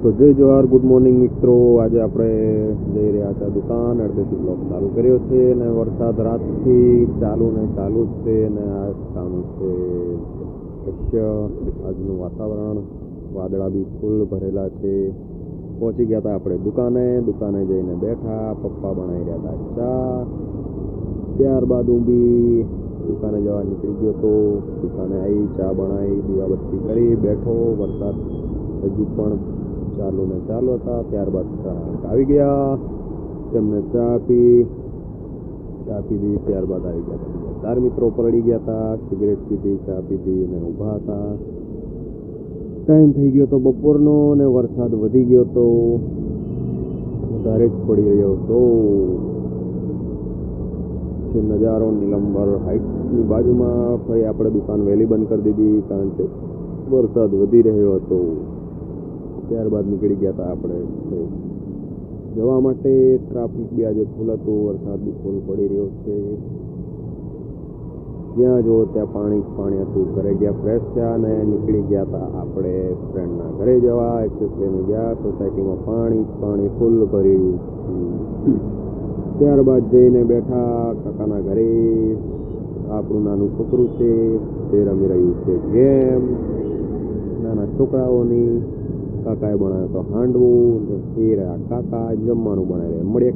તો જય johar, good morning મિત્રો. આજે આપણે જઈ રહ્યા હતા દુકાન. અડધેથી બ્લોગ ચાલુ કર્યો છે અને વરસાદ રાતથી ચાલુ જ છે અને આ સ્થાનું છે દ્રશ્ય. આજનું વાતાવરણ, વાદળા બી ફૂલ ભરેલા છે. પહોંચી ગયા હતા આપણે દુકાને જઈને બેઠા. પપ્પા બનાવી રહ્યા હતા ચા. ત્યારબાદ હું બી દુકાને જવા નીકળી ગયો તો. દુકાને આવી, ચા બનાવી, દીવાબત્તી કરી, બેઠો. વરસાદ હજુ પણ ચાલુ હતા. ત્યારબાદ આવી ગયા, તેમને ચા પીધી. ત્યારબાદ આવી ગયા હતા 4 મિત્રો પલળી ગયા હતા. સિગરેટ પીધી, ચા પીધી અને ઊભા હતા. ટાઈમ થઈ ગયો તો બપોરનો અને વરસાદ વધી ગયો તો, વધારે જ પડી રહ્યો હતો. નજારો નીલંબર હાઇટ્સની બાજુમાં. ફરી આપણે દુકાન વહેલી બંધ કરી દીધી કારણ કે વરસાદ વધી રહ્યો હતો. ત્યારબાદ નીકળી ગયા હતા આપણે જવા માટે. ટ્રાફિક બી આજે ફૂલ હતું, વરસાદ બી ફૂલ પડી રહ્યો છે. જ્યાં જો ત્યાં પાણી હતું. ઘરે ગયા, ફ્રેશ થયા અને નીકળી ગયા હતા આપણે ફ્રેન્ડના ઘરે જવા. એક્સેસ લઈને ગયા. સોસાયટીમાં પાણી ફૂલ ભર્યું. ત્યારબાદ જઈને બેઠા કાકાના ઘરે. આપણું નાનું છોકરું છે, તે રમી રહ્યું છે ગેમ. નાના છોકરાઓની. કાકાએ બનાવ્યો તો હાંડવું. કાકા જમવાનું બનાવી રહ્યા. મળીએ.